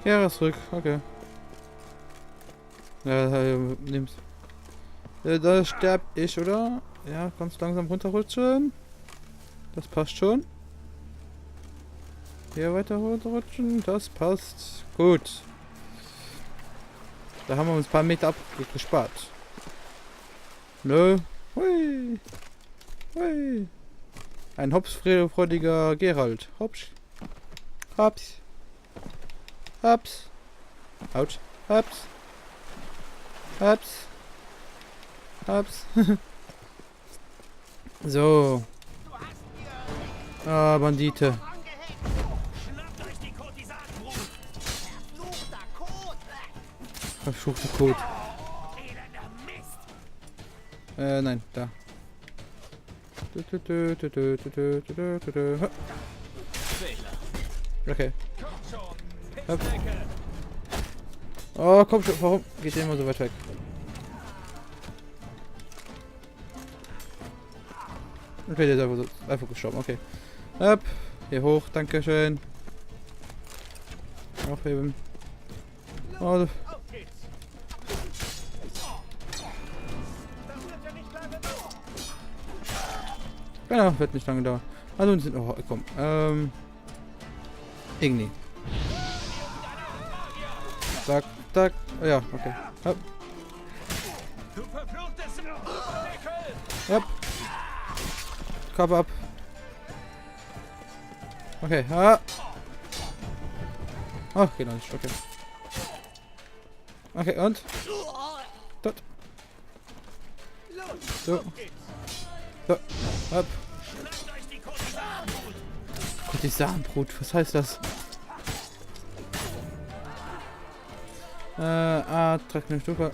Ja, zurück. Okay. Ja, nimm's. Da sterb ich, oder? Ja, ganz langsam runterrutschen. Das passt schon. Hier weiter runterrutschen. Das passt. Gut. Da haben wir uns ein paar Meter abgespart. Nö. Hui. Hui. Ein hopsfreudiger Gerald. Hops. Hops. Hops. Autsch. Hops. Hops. Hops. So. Ah, Bandite. Verfluchter Code. Nein, da. Okay. Hopp. Oh, komm schon. Warum geht der immer so weit weg? Okay, der ist einfach gestorben. Okay. Hopp. Hier hoch. Dankeschön. Aufheben. Oh. Genau, wird nicht lange dauern. Also sind. Oh, komm. Irgendwie. Zack, zack. Ja, okay. Hopp. Hopp. Kopf ab. Okay, ah. Ach, geht noch nicht. Okay. Okay, und? Dort. So. So. Hopp. Kurtisanbrut, was heißt das? Tragende Stufe.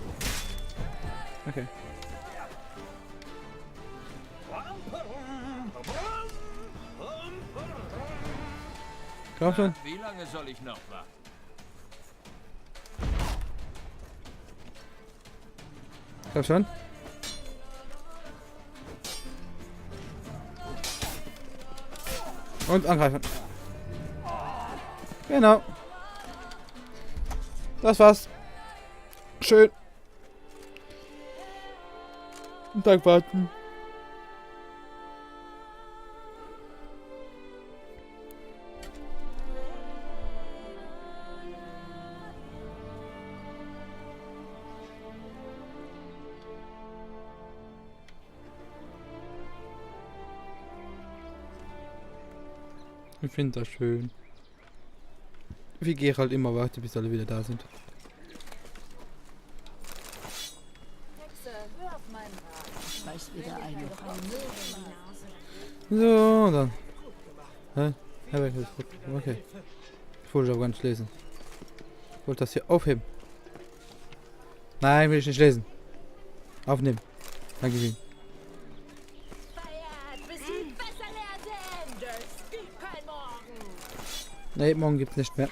Okay. Komm schon. Wie lange soll ich noch warten? Komm schon. Und angreifen. Genau. Das war's. Schön. Einen Tag warten. Ich finde das schön. Wie Gerald immer wartet, bis alle wieder da sind. So, dann. Hä? Okay. Ich wollte aber gar nicht lesen. Ich wollte das hier aufheben. Nein, will ich nicht lesen. Aufnehmen. Dankeschön. Nee, morgen gibt's nicht mehr.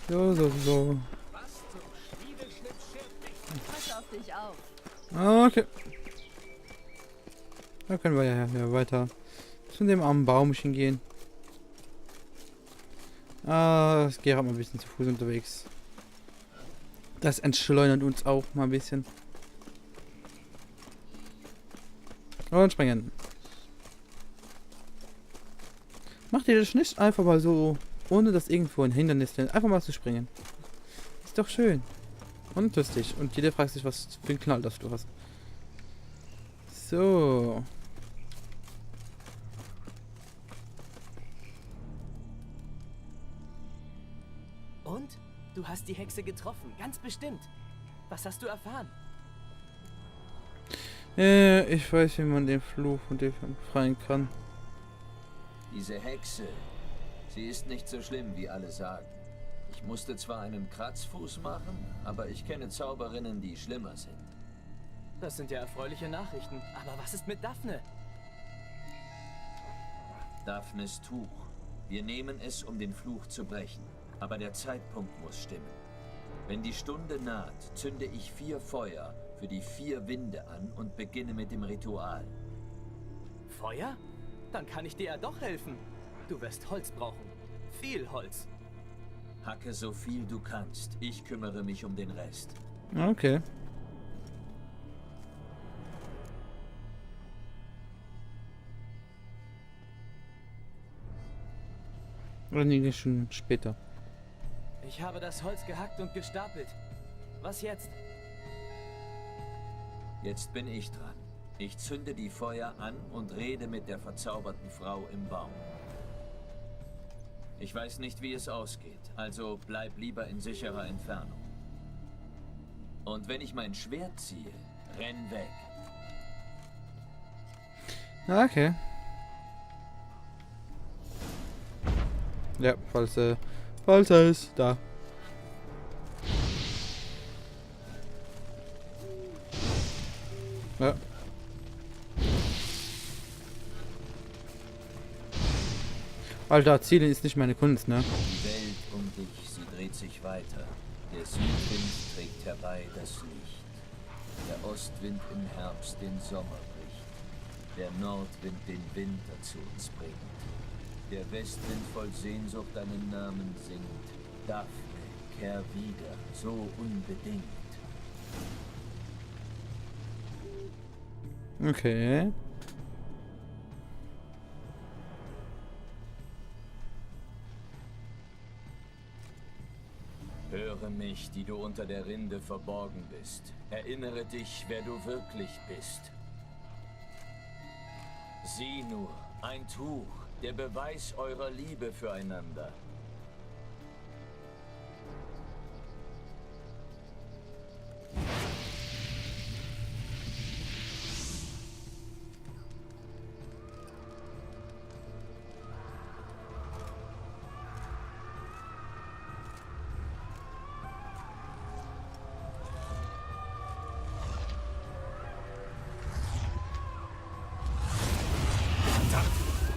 So. Okay. Da können wir ja weiter zu dem armen Baumchen gehen. Das geht halt mal ein bisschen zu Fuß unterwegs. Das entschleunert uns auch mal ein bisschen. Und springen. Macht ihr das nicht einfach mal so, ohne dass irgendwo ein Hindernis ist, einfach mal zu springen? Ist doch schön. Und lustig. Und jeder fragt sich, was für ein Knall das du hast. So. Und? Du hast die Hexe getroffen, ganz bestimmt. Was hast du erfahren? Ich weiß, wie man den Fluch von dem befreien kann. Diese Hexe, sie ist nicht so schlimm, wie alle sagen. Ich musste zwar einen Kratzfuß machen, aber ich kenne Zauberinnen, die schlimmer sind. Das sind ja erfreuliche Nachrichten. Aber was ist mit Daphne? Daphnes Tuch. Wir nehmen es, um den Fluch zu brechen. Aber der Zeitpunkt muss stimmen. Wenn die Stunde naht, zünde ich 4 Feuer für die 4 Winde an und beginne mit dem Ritual. Feuer? Dann kann ich dir ja doch helfen. Du wirst Holz brauchen. Viel Holz. Hacke so viel du kannst. Ich kümmere mich um den Rest. Okay. Oder nee, schon später. Ich habe das Holz gehackt und gestapelt. Was jetzt? Jetzt bin ich dran. Ich zünde die Feuer an und rede mit der verzauberten Frau im Baum. Ich weiß nicht, wie es ausgeht, also bleib lieber in sicherer Entfernung. Und wenn ich mein Schwert ziehe, renn weg. Okay. Ja, falls er ist, da. Ja. Alter, Zielen ist nicht meine Kunst, ne? Die Welt um dich, sie dreht sich weiter. Der Südwind trägt herbei das Licht. Der Ostwind im Herbst den Sommer bricht. Der Nordwind den Winter zu uns bringt. Der Westwind voll Sehnsucht deinen Namen singt. Daphne, kehr wieder, so unbedingt. Okay. Höre mich, die du unter der Rinde verborgen bist. Erinnere dich, wer du wirklich bist. Sieh nur, ein Tuch, der Beweis eurer Liebe füreinander.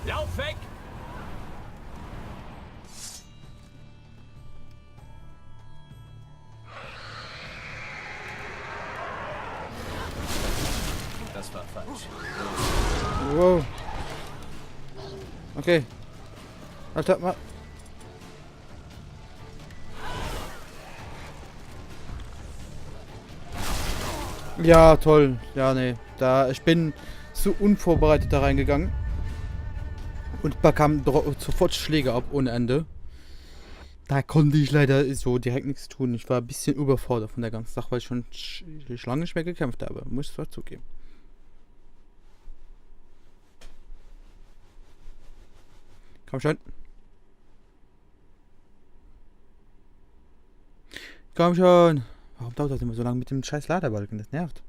Lauf weg! Das war falsch. Wow. Okay. Alter, mal. Ja, toll. Ja, nee. Ich bin so unvorbereitet da reingegangen. Und bekam sofort Schläge ab ohne Ende. Da konnte ich leider so direkt nichts tun. Ich war ein bisschen überfordert von der ganzen Sache, weil ich schon lange nicht mehr gekämpft habe. Muss ich zwar zugeben. Komm schon. Komm schon. Warum dauert das immer so lange mit dem scheiß Ladebalken? Das nervt.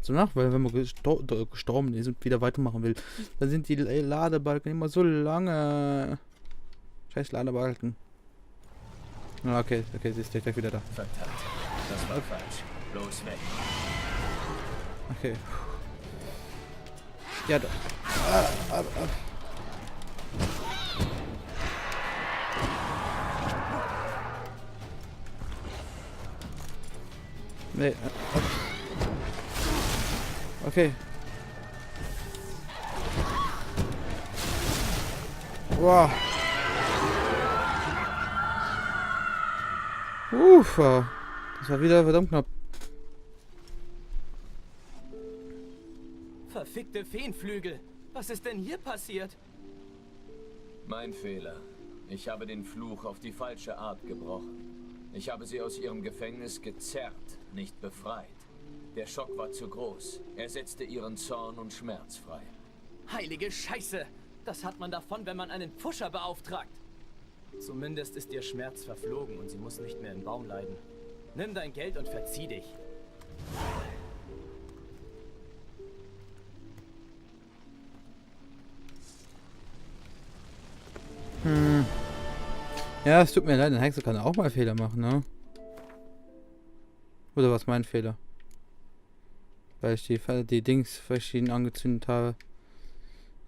So nach, weil wenn man gestorben ist und wieder weitermachen will, dann sind die Ladebalken immer so lange. Scheiß Ladebalken. Ah, okay, sie ist gleich wieder da. Verdammt, das war falsch. Los weg. Okay. Ja, da. Nee. Okay. Wow. Das war wieder verdammt knapp. Verfickte Feenflügel. Was ist denn hier passiert? Mein Fehler. Ich habe den Fluch auf die falsche Art gebrochen. Ich habe sie aus ihrem Gefängnis gezerrt, nicht befreit. Der Schock war zu groß. Er setzte ihren Zorn und Schmerz frei. Heilige Scheiße! Das hat man davon, wenn man einen Pfuscher beauftragt. Zumindest ist ihr Schmerz verflogen und sie muss nicht mehr im Baum leiden. Nimm dein Geld und verzieh dich. Ja, es tut mir leid, ein Hexer kann auch mal Fehler machen, ne? Oder was mein Fehler? Weil ich die Dings verschieden angezündet habe.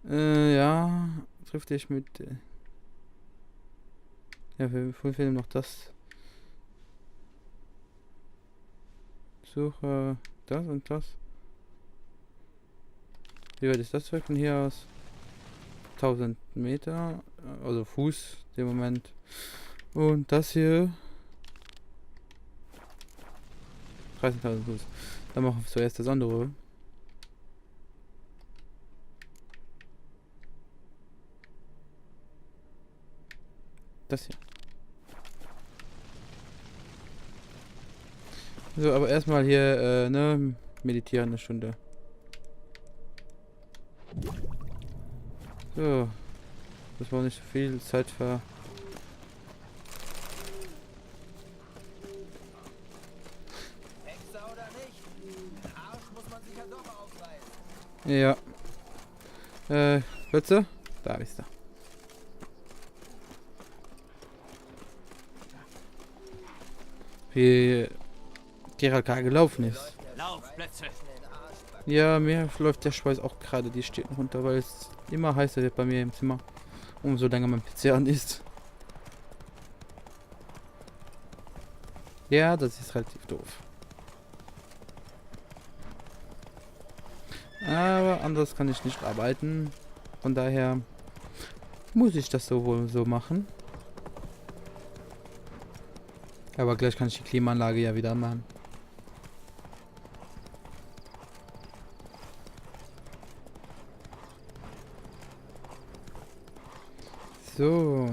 Ja, trifft dich mit... Ja, wir fehlen noch das. Suche das und das. Wie weit ist das von hier aus? 1000 Meter, also Fuß, im Moment. Und das hier 13.000 Fuß. Dann machen wir zuerst das andere. Das hier. So, aber erstmal hier, ne, meditieren eine Stunde. So. Das war nicht so viel Zeit für. Hexer oder nicht? Den Arsch muss man sich ja doch aufreißen. Ja. Plätze? Da ist er. Wie Gerald gerade gelaufen ist. Laufplätze. Ja, mir läuft der Schweiß auch gerade die Stirn runter, weil es immer heißer wird bei mir im Zimmer. Umso länger mein PC an ist. Ja, das ist relativ doof. Aber anders kann ich nicht arbeiten. Von daher muss ich das so wohl so machen. Aber gleich kann ich die Klimaanlage ja wieder machen. So.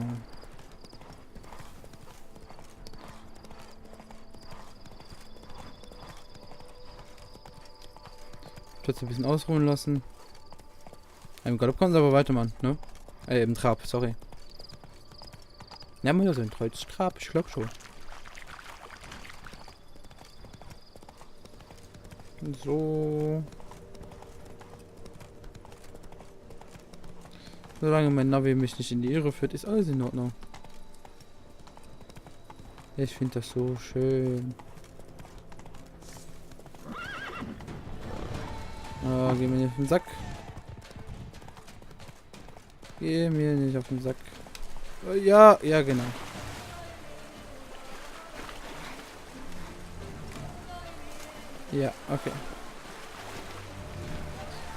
Platz ein bisschen ausruhen lassen. Im Galopp kann es aber weitermachen, ne? Im Trab, sorry. Ja, mal so ein Trab, ich glaube schon. So. Solange mein Navi mich nicht in die Irre führt, ist alles in Ordnung. Ich finde das so schön. Ah, geh mir nicht auf den Sack. Geh mir nicht auf den Sack. Ja, ja, genau. Ja, okay.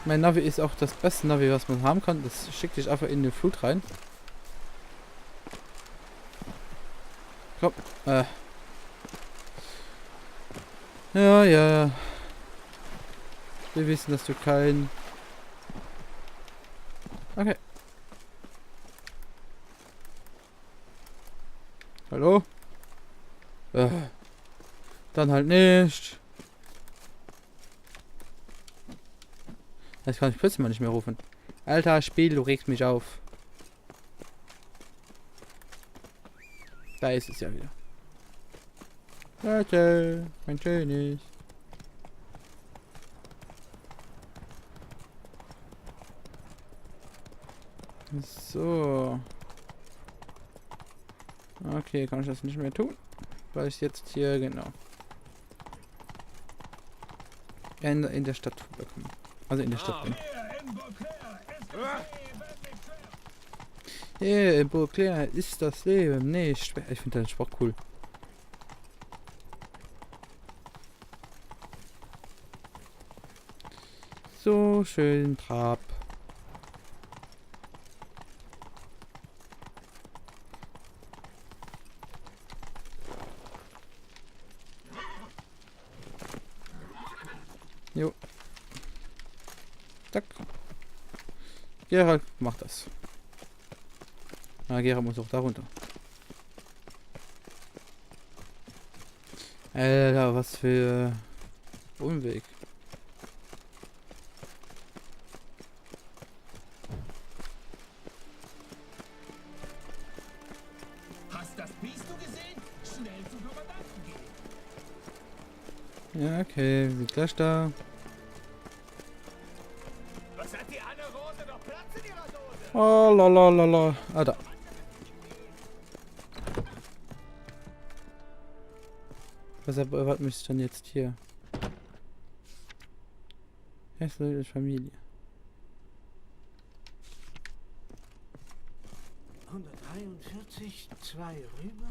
Mein Navi ist auch das beste Navi, was man haben kann. Das schickt dich einfach in die Flut rein. Komm. Ja, ja. Wir wissen, dass du kein... Okay. Hallo? Dann halt nicht. Jetzt kann ich plötzlich mal nicht mehr rufen. Alter, Spiel, du regst mich auf. Da ist es ja wieder. Leute, mein König. So. Okay, kann ich das nicht mehr tun. Weil ich jetzt hier, genau. In der Stadt bekomme. Also in der Stadt bin. Yeah, in Beauclair ist das Leben nicht schwer. Ich finde den Spruch cool. So schön Trab. Jo. Zack. Gerald macht das. Na, Gerald muss auch da runter. Alter, was für Umweg. Hast das Biest du gesehen? Schnell zum Kommandanten gehen. Ja, okay, sind gleich da. Was hat die Anne Rose noch Platz in ihrer Dose? Oh, lalalala. Ah, da. Was erwartet mich denn jetzt hier? Hässliche Familie. 143, 2 rüber.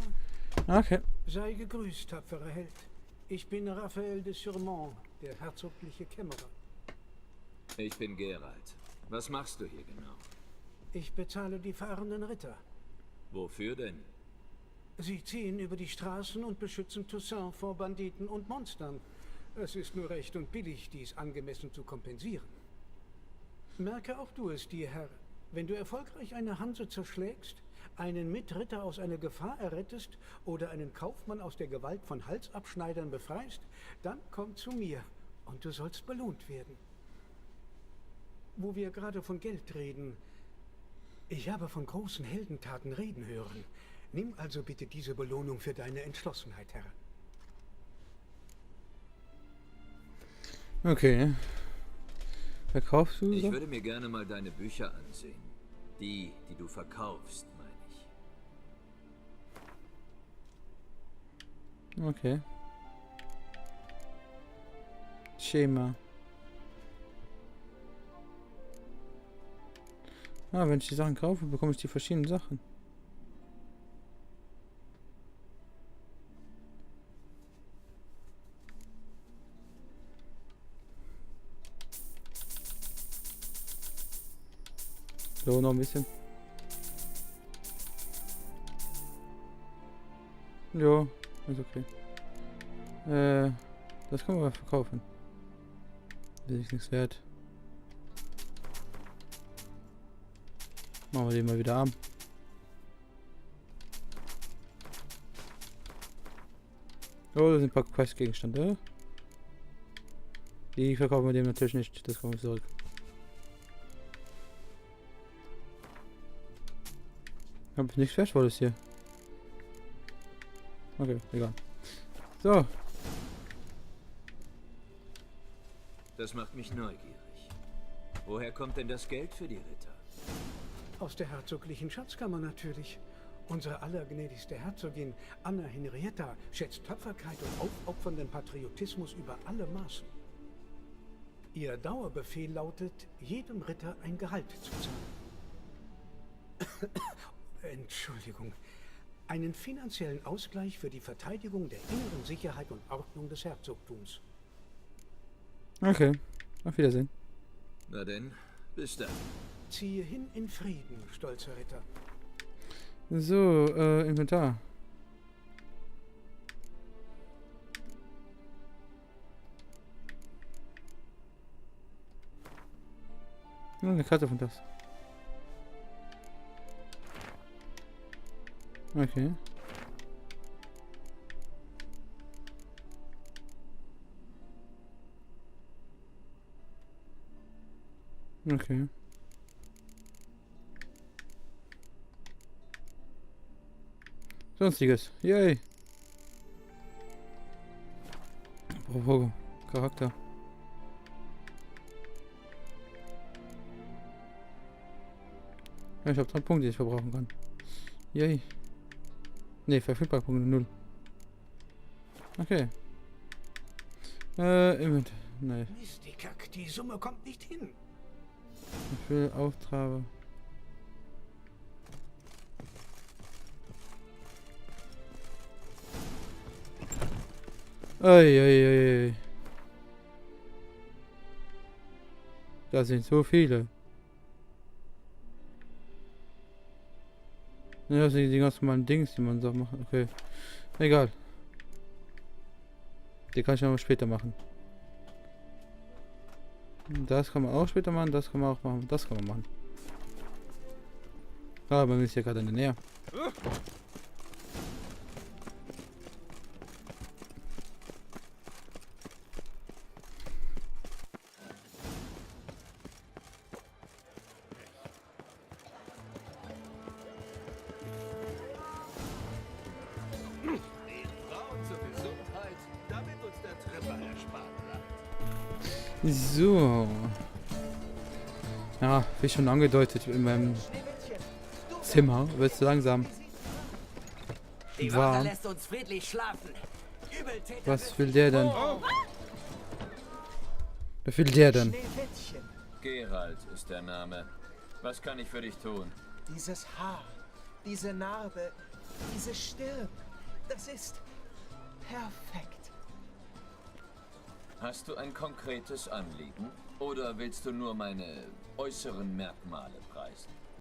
Okay. Sei gegrüßt, tapferer Held. Ich bin Raphael de Surmont, der herzogliche Kämmerer. Ich bin Gerald. Was machst du hier genau? Ich bezahle die fahrenden Ritter. Wofür denn? Sie ziehen über die Straßen und beschützen Toussaint vor Banditen und Monstern. Es ist nur recht und billig, dies angemessen zu kompensieren. Merke auch du es dir, Herr. Wenn du erfolgreich eine Hanse zerschlägst, einen Mitritter aus einer Gefahr errettest oder einen Kaufmann aus der Gewalt von Halsabschneidern befreist, dann komm zu mir und du sollst belohnt werden. Wo wir gerade von Geld reden, ich habe von großen Heldentaten reden hören. Nimm also bitte diese Belohnung für deine Entschlossenheit, Herr. Okay. Verkaufst du Ich so? würde mir gerne mal deine Bücher ansehen. Die du verkaufst, meine ich. Okay. Schema. Ah, wenn ich die Sachen kaufe, bekomme ich die verschiedenen Sachen. So, noch ein bisschen. Jo, ist okay. Das können wir verkaufen. Das ist nichts wert. Machen wir den mal wieder ab. Oh, das sind ein paar Questgegenstände. Die verkaufen wir dem natürlich nicht. Das kommen wir zurück. Hab nichts Wertvolles hier. Okay, egal. So. Das macht mich neugierig. Woher kommt denn das Geld für die Ritter? Aus der herzoglichen Schatzkammer natürlich. Unsere allergnädigste Herzogin Anna Henrietta schätzt Tapferkeit und aufopfernden Patriotismus über alle Maßen. Ihr Dauerbefehl lautet, jedem Ritter ein Gehalt zu zahlen. Entschuldigung. Einen finanziellen Ausgleich für die Verteidigung der inneren Sicherheit und Ordnung des Herzogtums. Okay. Auf Wiedersehen. Na denn, bis dann. Ziehe hin in Frieden, stolzer Ritter. So, Inventar. Eine Karte von das. Okay. Okay. Sonstiges. Yay. Bravo. Charakter. Ja, ich habe 3 Punkte, die ich verbrauchen kann. Yay. Ne, verfügbare Punkte 0. Okay. Event. Nein. Mist, die Kack, die Summe kommt nicht hin. Ich will Auftrage. Ei. Da sind so viele. Ja, das sind die ganz normalen Dings, die man so macht. Okay. Egal. Die kann ich noch später machen. Das kann man auch später machen, das kann man auch machen, das kann man machen. Ah, man ist ja gerade in der Nähe. So. Ja, wie schon angedeutet, in meinem Zimmer wird es langsam Die Wache warm. lässt uns friedlich schlafen. Übeltäter Was will der denn? Was will der denn? Schneewittchen, Gerald ist der Name. Was kann ich für dich tun? dieses Haar, diese Narbe, diese Stirn, das ist perfekt. Hast du ein konkretes Anliegen? Oder willst du nur meine äußeren Merkmale preisen?